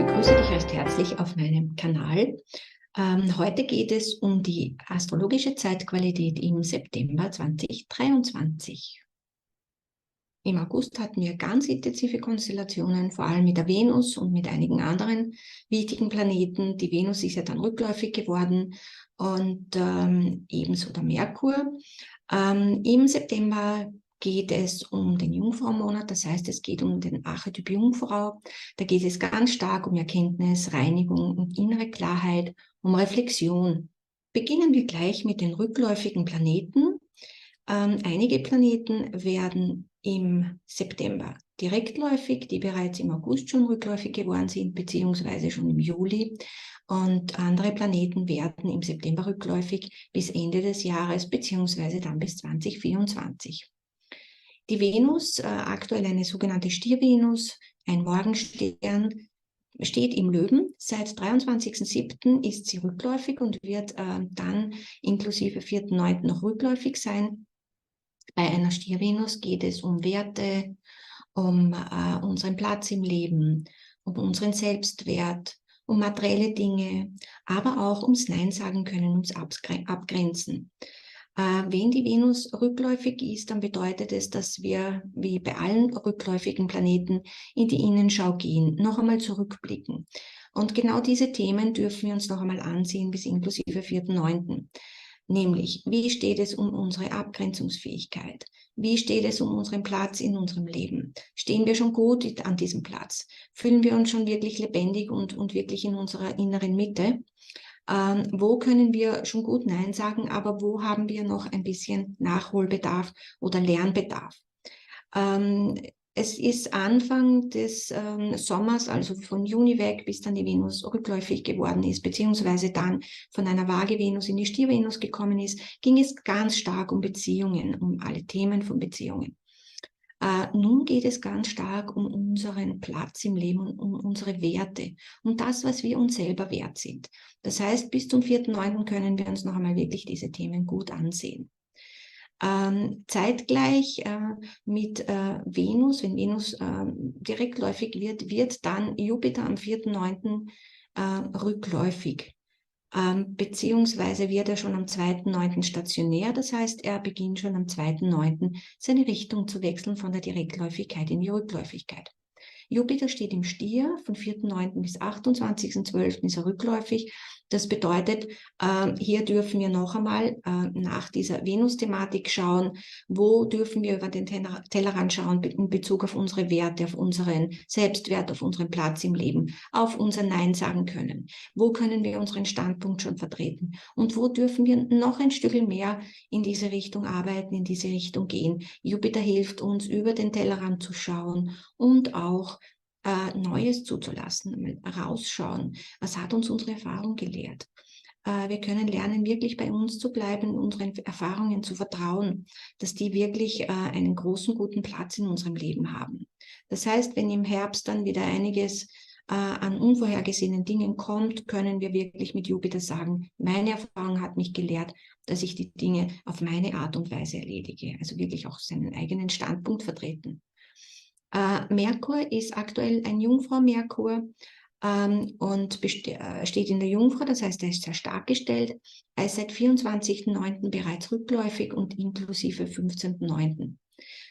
begrüße dich recht herzlich auf meinem Kanal. Heute geht es um die astrologische Zeitqualität im September 2023. Im August hatten wir ganz intensive Konstellationen, vor allem mit der Venus und mit einigen anderen wichtigen Planeten. Die Venus ist ja dann rückläufig geworden und ebenso der Merkur. Im September geht es um den Jungfraumonat, das heißt, es geht um den Archetyp Jungfrau. Da geht es ganz stark um Erkenntnis, Reinigung und innere Klarheit, um Reflexion. Beginnen wir gleich mit den rückläufigen Planeten. Einige Planeten werden im September direktläufig, die bereits im August schon rückläufig geworden sind, beziehungsweise schon im Juli. Und andere Planeten werden im September rückläufig bis Ende des Jahres, beziehungsweise dann bis 2024. Die Venus, aktuell eine sogenannte Stiervenus, ein Morgenstern, steht im Löwen. Seit 23.07. ist sie rückläufig und wird dann inklusive 4.9. noch rückläufig sein. Bei einer Stiervenus geht es um Werte, um unseren Platz im Leben, um unseren Selbstwert, um materielle Dinge, aber auch ums Nein sagen können, ums Abgrenzen. Wenn die Venus rückläufig ist, dann bedeutet es, dass wir, wie bei allen rückläufigen Planeten, in die Innenschau gehen, noch einmal zurückblicken. Und genau diese Themen dürfen wir uns noch einmal ansehen bis inklusive 4.9. Nämlich, wie steht es um unsere Abgrenzungsfähigkeit? Wie steht es um unseren Platz in unserem Leben? Stehen wir schon gut an diesem Platz? Fühlen wir uns schon wirklich lebendig und wirklich in unserer inneren Mitte? Wo können wir schon gut Nein sagen, aber wo haben wir noch ein bisschen Nachholbedarf oder Lernbedarf? Es ist Anfang des Sommers, also von Juni weg, bis dann die Venus rückläufig geworden ist, beziehungsweise dann von einer Waage-Venus in die Stier-Venus gekommen ist, ging es ganz stark um Beziehungen, um alle Themen von Beziehungen. Nun geht es ganz stark um unseren Platz im Leben und um unsere Werte, um das, was wir uns selber wert sind. Das heißt, bis zum 4.9. können wir uns noch einmal wirklich diese Themen gut ansehen. Zeitgleich mit Venus, wenn Venus direktläufig wird, wird dann Jupiter am 4.9. Rückläufig. Beziehungsweise wird er schon am 2.9. stationär, das heißt, er beginnt schon am 2.9. seine Richtung zu wechseln von der Direktläufigkeit in die Rückläufigkeit. Jupiter steht im Stier, von 4.9. bis 28.12. ist er rückläufig. Das bedeutet, hier dürfen wir noch einmal nach dieser Venus-Thematik schauen, wo dürfen wir über den Tellerrand schauen in Bezug auf unsere Werte, auf unseren Selbstwert, auf unseren Platz im Leben, auf unser Nein sagen können. Wo können wir unseren Standpunkt schon vertreten? Und wo dürfen wir noch ein Stückchen mehr in diese Richtung arbeiten, in diese Richtung gehen? Jupiter hilft uns, über den Tellerrand zu schauen und auch Neues zuzulassen, rausschauen. Was hat uns unsere Erfahrung gelehrt? Wir können lernen, wirklich bei uns zu bleiben, unseren Erfahrungen zu vertrauen, dass die wirklich einen großen, guten Platz in unserem Leben haben. Das heißt, wenn im Herbst dann wieder einiges an unvorhergesehenen Dingen kommt, können wir wirklich mit Jupiter sagen, meine Erfahrung hat mich gelehrt, dass ich die Dinge auf meine Art und Weise erledige. Also wirklich auch seinen eigenen Standpunkt vertreten. Merkur ist aktuell ein Jungfrau-Merkur und steht in der Jungfrau, das heißt, er ist sehr stark gestellt. Er ist seit 24.9. bereits rückläufig und inklusive 15.9.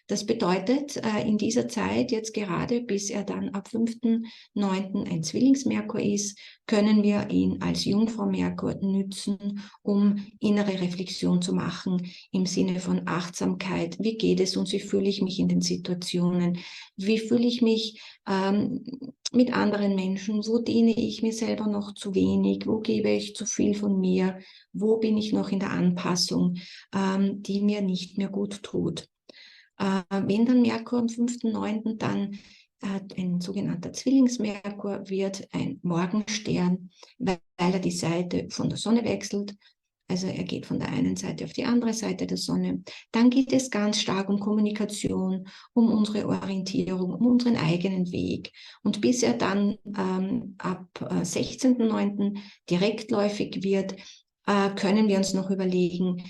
Das bedeutet, in dieser Zeit, jetzt gerade bis er dann ab 5.9. ein Zwillingsmerkur ist, können wir ihn als Jungfrau-Merkur nützen, um innere Reflexion zu machen im Sinne von Achtsamkeit. Wie geht es uns? Wie fühle ich mich in den Situationen? Wie fühle ich mich mit anderen Menschen? Wo diene ich mir selber noch zu wenig? Wo gebe ich zu viel von mir? Wo bin ich noch in der Anpassung, die mir nicht mehr gut tut? Wenn dann Merkur am 5.9. dann ein sogenannter Zwillingsmerkur wird, ein Morgenstern, weil er die Seite von der Sonne wechselt, also er geht von der einen Seite auf die andere Seite der Sonne, dann geht es ganz stark um Kommunikation, um unsere Orientierung, um unseren eigenen Weg. Und bis er dann ab 16.9. direktläufig wird, können wir uns noch überlegen,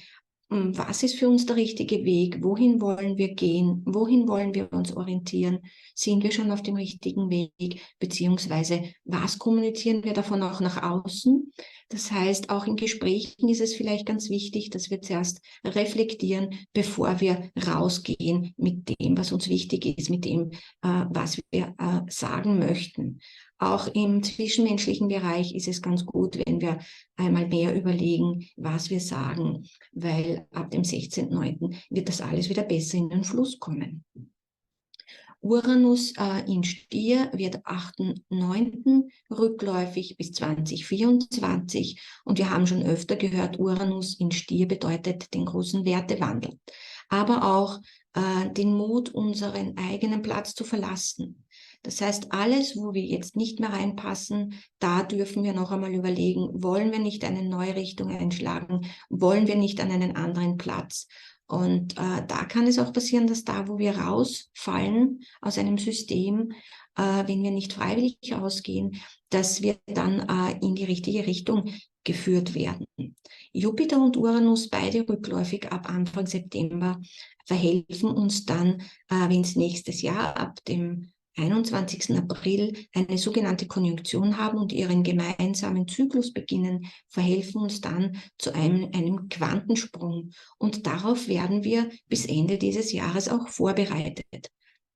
Was ist für uns der richtige Weg? Wohin wollen wir gehen? Wohin wollen wir uns orientieren? Sind wir schon auf dem richtigen Weg? Beziehungsweise, was kommunizieren wir davon auch nach außen? Das heißt, auch in Gesprächen ist es vielleicht ganz wichtig, dass wir zuerst reflektieren, bevor wir rausgehen mit dem, was uns wichtig ist, mit dem, was wir sagen möchten. Auch im zwischenmenschlichen Bereich ist es ganz gut, wenn wir einmal mehr überlegen, was wir sagen, weil ab dem 16.09. wird das alles wieder besser in den Fluss kommen. Uranus in Stier wird 8.9. rückläufig bis 2024 und wir haben schon öfter gehört, Uranus in Stier bedeutet den großen Wertewandel, aber auch den Mut, unseren eigenen Platz zu verlassen. Das heißt, alles, wo wir jetzt nicht mehr reinpassen, da dürfen wir noch einmal überlegen, wollen wir nicht eine neue Richtung einschlagen, wollen wir nicht an einen anderen Platz? Und da kann es auch passieren, dass da, wo wir rausfallen aus einem System, wenn wir nicht freiwillig rausgehen, dass wir dann in die richtige Richtung geführt werden. Jupiter und Uranus, beide rückläufig ab Anfang September, verhelfen uns dann, wenn es nächstes Jahr ab dem 21. April eine sogenannte Konjunktion haben und ihren gemeinsamen Zyklus beginnen, verhelfen uns dann zu einem Quantensprung. Und darauf werden wir bis Ende dieses Jahres auch vorbereitet.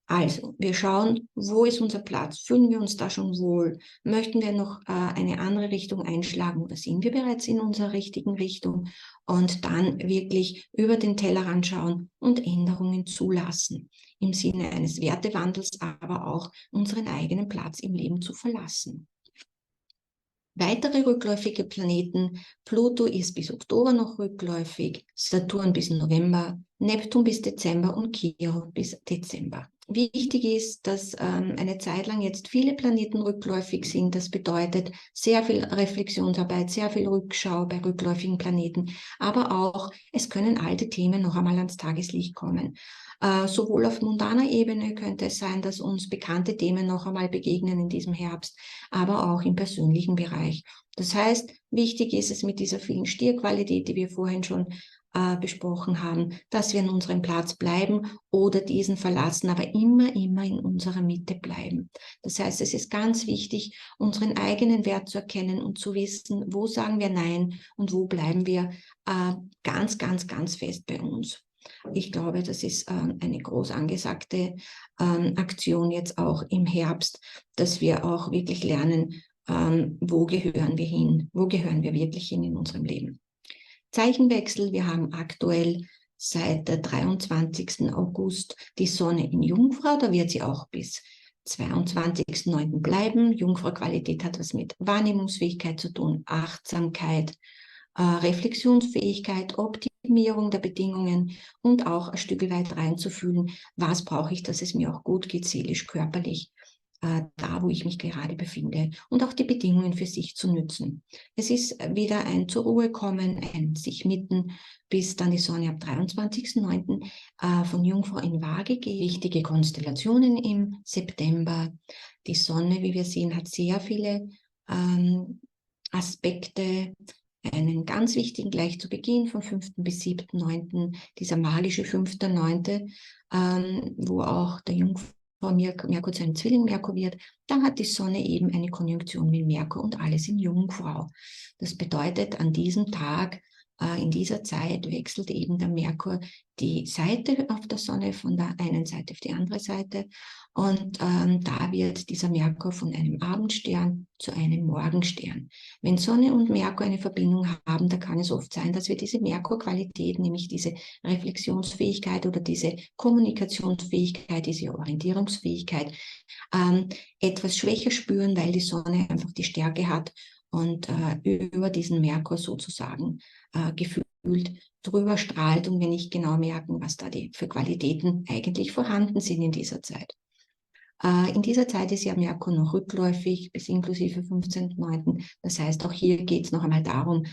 Also, wir schauen, wo ist unser Platz? Fühlen wir uns da schon wohl? Möchten wir noch eine andere Richtung einschlagen oder sind wir bereits in unserer richtigen Richtung? Und dann wirklich über den Tellerrand schauen und Änderungen zulassen. Im Sinne eines Wertewandels, aber auch unseren eigenen Platz im Leben zu verlassen. Weitere rückläufige Planeten, Pluto ist bis Oktober noch rückläufig, Saturn bis November, Neptun bis Dezember und Chiron bis Dezember. Wichtig ist, dass eine Zeit lang jetzt viele Planeten rückläufig sind. Das bedeutet sehr viel Reflexionsarbeit, sehr viel Rückschau bei rückläufigen Planeten, aber auch, es können alte Themen noch einmal ans Tageslicht kommen. Sowohl auf mundaner Ebene könnte es sein, dass uns bekannte Themen noch einmal begegnen in diesem Herbst, aber auch im persönlichen Bereich. Das heißt, wichtig ist es mit dieser vielen Stierqualität, die wir vorhin schon besprochen haben, dass wir an unserem Platz bleiben oder diesen verlassen, aber immer in unserer Mitte bleiben. Das heißt, es ist ganz wichtig, unseren eigenen Wert zu erkennen und zu wissen, wo sagen wir Nein und wo bleiben wir ganz fest bei uns. Ich glaube, das ist eine groß angesagte Aktion jetzt auch im Herbst, dass wir auch wirklich lernen, wo gehören wir hin, wo gehören wir wirklich hin in unserem Leben. Zeichenwechsel, wir haben aktuell seit der 23. August die Sonne in Jungfrau, da wird sie auch bis 22.09. bleiben. Jungfrau-Qualität hat was mit Wahrnehmungsfähigkeit zu tun, Achtsamkeit, Reflexionsfähigkeit, Optimierung der Bedingungen und auch ein Stück weit reinzufühlen, was brauche ich, dass es mir auch gut geht, seelisch, körperlich, da, wo ich mich gerade befinde und auch die Bedingungen für sich zu nützen. Es ist wieder ein zur Ruhe kommen, ein sich mitten, bis dann die Sonne ab 23.09. Von Jungfrau in Waage geht. Wichtige Konstellationen im September. Die Sonne, wie wir sehen, hat sehr viele Aspekte, einen ganz wichtigen gleich zu Beginn vom 5. bis 7.9., dieser magische 5.9., wo auch der Jungfrau Merkur zu einem Zwilling Merkur wird, dann hat die Sonne eben eine Konjunktion mit Merkur und alles in Jungfrau. Das bedeutet, an diesem Tag, in dieser Zeit wechselt eben der Merkur die Seite auf der Sonne von der einen Seite auf die andere Seite und da wird dieser Merkur von einem Abendstern zu einem Morgenstern. Wenn Sonne und Merkur eine Verbindung haben, da kann es oft sein, dass wir diese Merkur-Qualität, nämlich diese Reflexionsfähigkeit oder diese Kommunikationsfähigkeit, diese Orientierungsfähigkeit, etwas schwächer spüren, weil die Sonne einfach die Stärke hat und über diesen Merkur sozusagen gefühlt drüber strahlt und wir nicht genau merken, was da für Qualitäten eigentlich vorhanden sind in dieser Zeit. In dieser Zeit ist ja Merkur noch rückläufig bis inklusive 15.9. Das heißt, auch hier geht es noch einmal darum,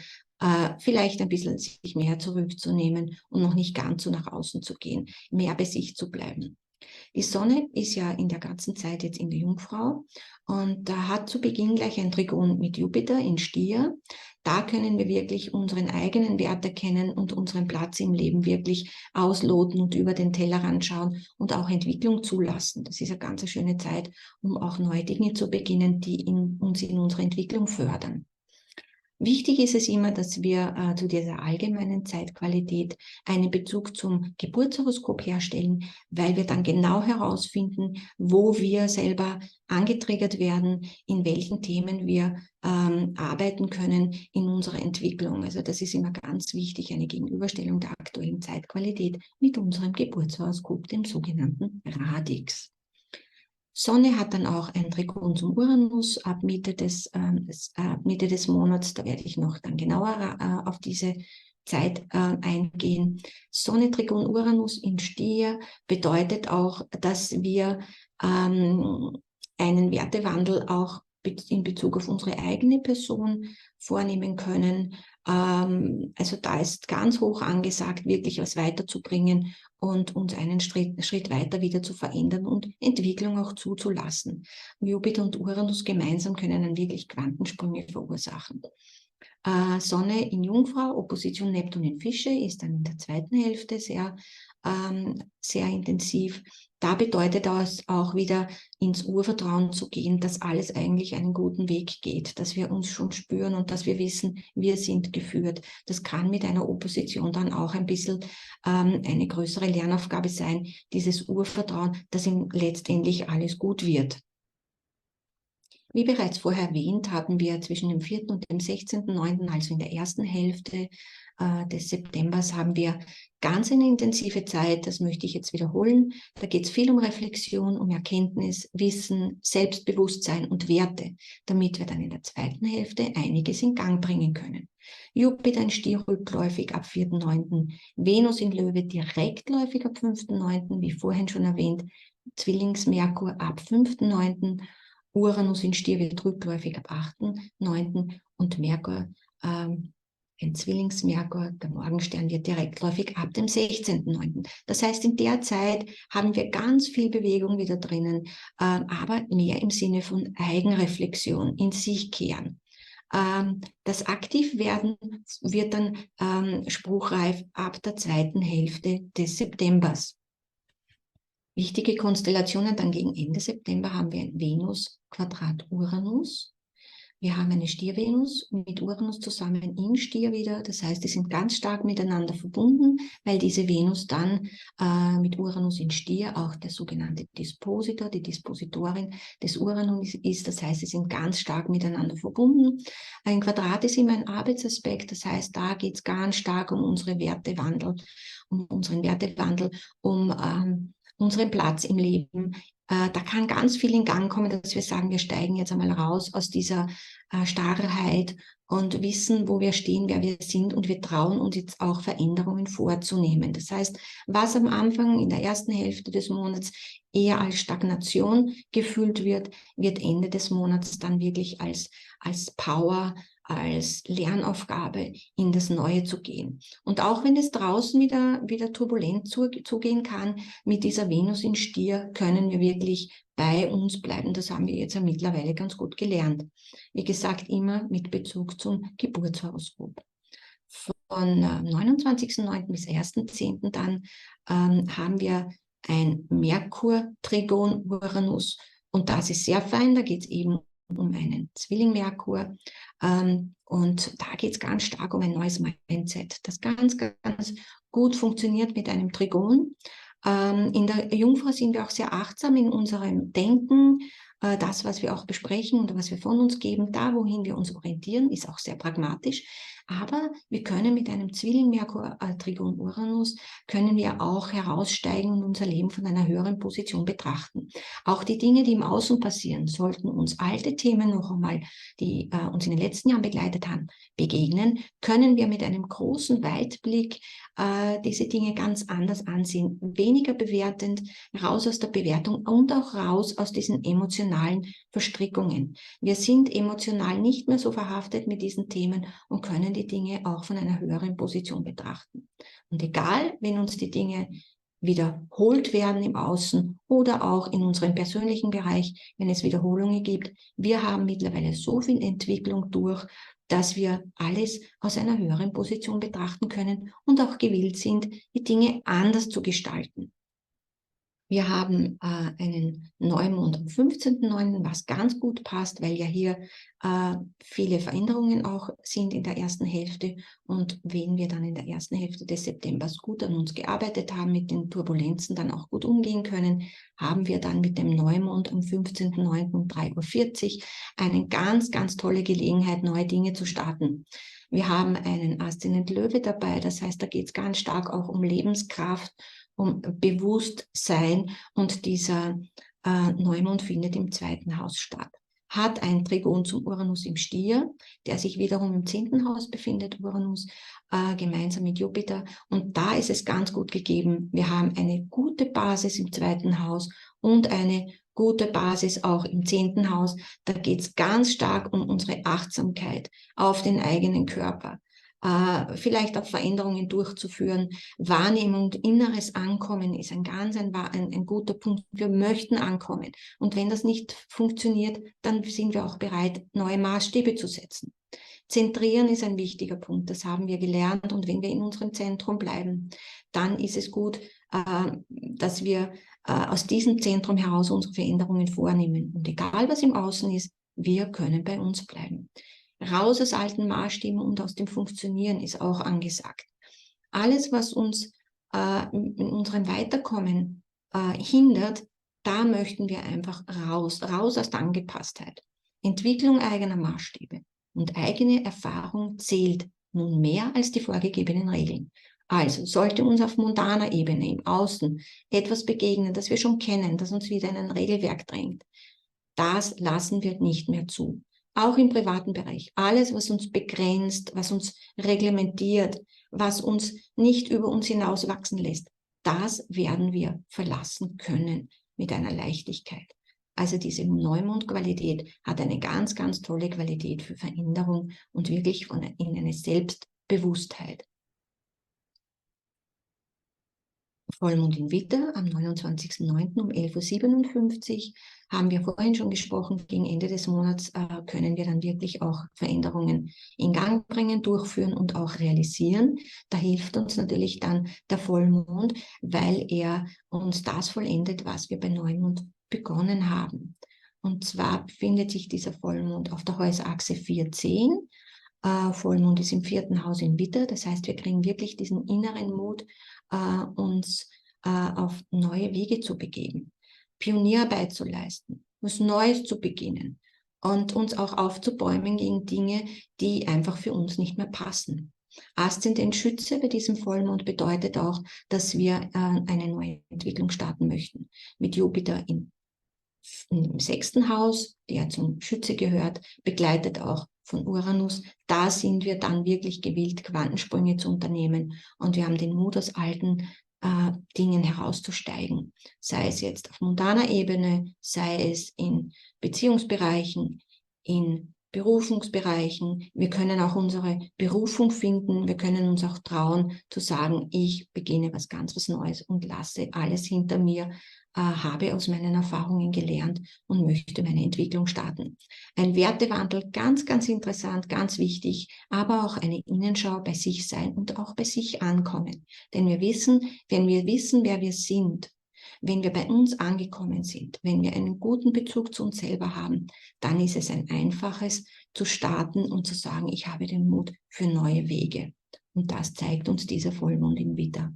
vielleicht ein bisschen sich mehr zurückzunehmen und noch nicht ganz so nach außen zu gehen, mehr bei sich zu bleiben. Die Sonne ist ja in der ganzen Zeit jetzt in der Jungfrau und da hat zu Beginn gleich ein Trigon mit Jupiter in Stier. Da können wir wirklich unseren eigenen Wert erkennen und unseren Platz im Leben wirklich ausloten und über den Tellerrand schauen und auch Entwicklung zulassen. Das ist eine ganz schöne Zeit, um auch neue Dinge zu beginnen, die uns in unserer Entwicklung fördern. Wichtig ist es immer, dass wir zu dieser allgemeinen Zeitqualität einen Bezug zum Geburtshoroskop herstellen, weil wir dann genau herausfinden, wo wir selber angetriggert werden, in welchen Themen wir arbeiten können in unserer Entwicklung. Also das ist immer ganz wichtig, eine Gegenüberstellung der aktuellen Zeitqualität mit unserem Geburtshoroskop, dem sogenannten Radix. Sonne hat dann auch ein Trigon zum Uranus ab Mitte des Monats. Da werde ich noch dann genauer auf diese Zeit eingehen. Sonne, Trigon, Uranus in Stier bedeutet auch, dass wir einen Wertewandel auch in Bezug auf unsere eigene Person vornehmen können. Also da ist ganz hoch angesagt, wirklich was weiterzubringen und uns einen Schritt weiter wieder zu verändern und Entwicklung auch zuzulassen. Jupiter und Uranus gemeinsam können dann wirklich Quantensprünge verursachen. Sonne in Jungfrau, Opposition Neptun in Fische ist dann in der zweiten Hälfte sehr intensiv. Da bedeutet das auch wieder ins Urvertrauen zu gehen, dass alles eigentlich einen guten Weg geht, dass wir uns schon spüren und dass wir wissen, wir sind geführt. Das kann mit einer Opposition dann auch ein bisschen eine größere Lernaufgabe sein, dieses Urvertrauen, dass ihm letztendlich alles gut wird. Wie bereits vorher erwähnt, haben wir zwischen dem 4. und dem 16.09., also in der ersten Hälfte des Septembers, haben wir ganz eine intensive Zeit. Das möchte ich jetzt wiederholen. Da geht es viel um Reflexion, um Erkenntnis, Wissen, Selbstbewusstsein und Werte, damit wir dann in der zweiten Hälfte einiges in Gang bringen können. Jupiter in Stier rückläufig ab 4.9., Venus in Löwe direktläufig ab 5.9., wie vorhin schon erwähnt, Zwillings-Merkur ab 5.9., Uranus in Stier wird rückläufig ab 8.9. und Merkur, ein Zwillings-Merkur, der Morgenstern, wird direktläufig ab dem 16.9. Das heißt, in der Zeit haben wir ganz viel Bewegung wieder drinnen, aber mehr im Sinne von Eigenreflexion, in sich kehren. Das Aktivwerden wird dann spruchreif ab der zweiten Hälfte des Septembers. Wichtige Konstellationen dann gegen Ende September haben wir ein Venus Quadrat Uranus. Wir haben eine Stier-Venus mit Uranus zusammen in Stier wieder. Das heißt, die sind ganz stark miteinander verbunden, weil diese Venus dann mit Uranus in Stier auch der sogenannte Dispositor, die Dispositorin des Uranus ist. Das heißt, sie sind ganz stark miteinander verbunden. Ein Quadrat ist immer ein Arbeitsaspekt. Das heißt, da geht es ganz stark um unseren Wertewandel, um unseren Platz im Leben. Da kann ganz viel in Gang kommen, dass wir sagen, wir steigen jetzt einmal raus aus dieser Starrheit und wissen, wo wir stehen, wer wir sind, und wir trauen uns jetzt auch Veränderungen vorzunehmen. Das heißt, was am Anfang in der ersten Hälfte des Monats eher als Stagnation gefühlt wird, wird Ende des Monats dann wirklich als Power, als Lernaufgabe in das Neue zu gehen. Und auch wenn es draußen wieder turbulent zugehen kann, mit dieser Venus in Stier können wir wirklich bei uns bleiben. Das haben wir jetzt ja mittlerweile ganz gut gelernt. Wie gesagt, immer mit Bezug zum Geburtshoroskop. Von 29.09. bis 1.10. dann haben wir ein Merkur-Trigon Uranus, und das ist sehr fein. Da geht es eben um einen Zwilling Merkur, und da geht es ganz stark um ein neues Mindset, das ganz, ganz gut funktioniert mit einem Trigon. In der Jungfrau sind wir auch sehr achtsam in unserem Denken. Das, was wir auch besprechen und was wir von uns geben, da, wohin wir uns orientieren, ist auch sehr pragmatisch. Aber wir können mit einem Zwilling Merkur, Trigon Uranus, können wir auch heraussteigen und unser Leben von einer höheren Position betrachten. Auch die Dinge, die im Außen passieren, sollten uns alte Themen noch einmal, die uns in den letzten Jahren begleitet haben, begegnen, können wir mit einem großen Weitblick diese Dinge ganz anders ansehen, weniger bewertend, raus aus der Bewertung und auch raus aus diesen emotionalen Verstrickungen. Wir sind emotional nicht mehr so verhaftet mit diesen Themen und können die Dinge auch von einer höheren Position betrachten. Und egal, wenn uns die Dinge wiederholt werden im Außen oder auch in unserem persönlichen Bereich, wenn es Wiederholungen gibt. Wir haben mittlerweile so viel Entwicklung durch, dass wir alles aus einer höheren Position betrachten können und auch gewillt sind, die Dinge anders zu gestalten. Wir haben einen Neumond am 15.09., was ganz gut passt, weil ja hier viele Veränderungen auch sind in der ersten Hälfte. Und wenn wir dann in der ersten Hälfte des Septembers gut an uns gearbeitet haben, mit den Turbulenzen dann auch gut umgehen können, haben wir dann mit dem Neumond am 15.09. um 3:40 Uhr eine ganz, ganz tolle Gelegenheit, neue Dinge zu starten. Wir haben einen Aszendent Löwe dabei, das heißt, da geht es ganz stark auch um Lebenskraft, um Bewusstsein, und dieser Neumond findet im 2. Haus statt. Hat ein Trigon zum Uranus im Stier, der sich wiederum im 10. Haus befindet, Uranus, gemeinsam mit Jupiter. Und da ist es ganz gut gegeben. Wir haben eine gute Basis im 2. Haus und eine gute Basis auch im 10. Haus. Da geht es ganz stark um unsere Achtsamkeit auf den eigenen Körper. Vielleicht auch Veränderungen durchzuführen. Wahrnehmung, inneres Ankommen ist ein guter Punkt. Wir möchten ankommen. Und wenn das nicht funktioniert, dann sind wir auch bereit, neue Maßstäbe zu setzen. Zentrieren ist ein wichtiger Punkt, das haben wir gelernt. Und wenn wir in unserem Zentrum bleiben, dann ist es gut, dass wir aus diesem Zentrum heraus unsere Veränderungen vornehmen. Und egal, was im Außen ist, wir können bei uns bleiben. Raus aus alten Maßstäben und aus dem Funktionieren ist auch angesagt. Alles, was uns in unserem Weiterkommen hindert, da möchten wir einfach raus aus der Angepasstheit. Entwicklung eigener Maßstäbe und eigene Erfahrung zählt nun mehr als die vorgegebenen Regeln. Also sollte uns auf mundaner Ebene im Außen etwas begegnen, das wir schon kennen, das uns wieder in ein Regelwerk drängt, das lassen wir nicht mehr zu. Auch im privaten Bereich. Alles, was uns begrenzt, was uns reglementiert, was uns nicht über uns hinaus wachsen lässt, das werden wir verlassen können mit einer Leichtigkeit. Also diese Neumondqualität hat eine ganz, ganz tolle Qualität für Veränderung und wirklich in eine Selbstbewusstheit. Vollmond in Widder am 29.09. um 11:57 Uhr. Haben wir vorhin schon gesprochen, gegen Ende des Monats können wir dann wirklich auch Veränderungen in Gang bringen, durchführen und auch realisieren. Da hilft uns natürlich dann der Vollmond, weil er uns das vollendet, was wir bei Neumond begonnen haben. Und zwar befindet sich dieser Vollmond auf der Häuserachse 4-10. Vollmond ist im 4. Haus in Widder, das heißt, wir kriegen wirklich diesen inneren Mut, uns auf neue Wege zu begeben, Pionierarbeit zu leisten, was Neues zu beginnen und uns auch aufzubäumen gegen Dinge, die einfach für uns nicht mehr passen. Aszendent Schütze bei diesem Vollmond bedeutet auch, dass wir eine neue Entwicklung starten möchten. Mit Jupiter im 6. Haus, der zum Schütze gehört, begleitet auch von Uranus. Da sind wir dann wirklich gewillt, Quantensprünge zu unternehmen. Und wir haben den Mut, aus alten Dingen herauszusteigen. Sei es jetzt auf mundaner Ebene, sei es in Beziehungsbereichen, in Berufungsbereichen. Wir können auch unsere Berufung finden. Wir können uns auch trauen zu sagen, ich beginne was Neues und lasse alles hinter mir, habe aus meinen Erfahrungen gelernt und möchte meine Entwicklung starten. Ein Wertewandel, ganz, ganz interessant, ganz wichtig, aber auch eine Innenschau bei sich sein und auch bei sich ankommen. Denn wenn wir wissen, wer wir sind, wenn wir bei uns angekommen sind, wenn wir einen guten Bezug zu uns selber haben, dann ist es ein einfaches zu starten und zu sagen, ich habe den Mut für neue Wege. Und das zeigt uns dieser Vollmond in Widder.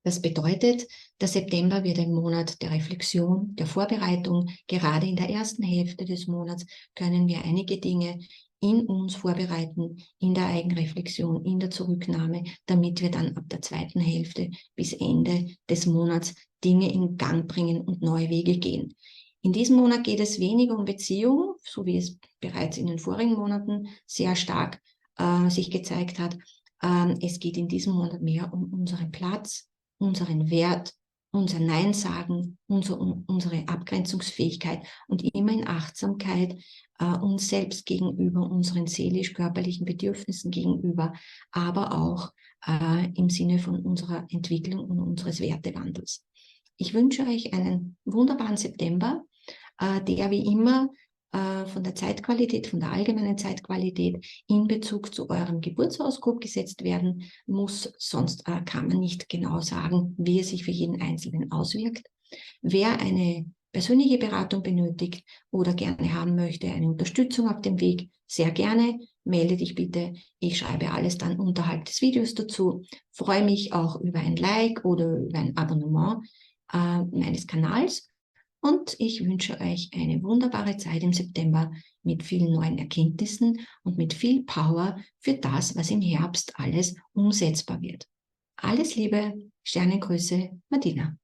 Das bedeutet, der September wird ein Monat der Reflexion, der Vorbereitung. Gerade in der ersten Hälfte des Monats können wir einige Dinge in uns vorbereiten, in der Eigenreflexion, in der Zurücknahme, damit wir dann ab der zweiten Hälfte bis Ende des Monats Dinge in Gang bringen und neue Wege gehen. In diesem Monat geht es weniger um Beziehungen, so wie es bereits in den vorigen Monaten sehr stark sich gezeigt hat. Es geht in diesem Monat mehr um unseren Platz, unseren Wert, unser Nein sagen, unsere Abgrenzungsfähigkeit und immer in Achtsamkeit uns selbst gegenüber, unseren seelisch-körperlichen Bedürfnissen gegenüber, aber auch im Sinne von unserer Entwicklung und unseres Wertewandels. Ich wünsche euch einen wunderbaren September, der wie immer von der Zeitqualität, von der allgemeinen Zeitqualität in Bezug zu eurem Geburtshoroskop gesetzt werden muss. Sonst kann man nicht genau sagen, wie es sich für jeden Einzelnen auswirkt. Wer eine persönliche Beratung benötigt oder gerne haben möchte, eine Unterstützung auf dem Weg, sehr gerne, melde dich bitte. Ich schreibe alles dann unterhalb des Videos dazu. Freue mich auch über ein Like oder über ein Abonnement meines Kanals. Und ich wünsche euch eine wunderbare Zeit im September mit vielen neuen Erkenntnissen und mit viel Power für das, was im Herbst alles umsetzbar wird. Alles Liebe, Sternengrüße, Martina.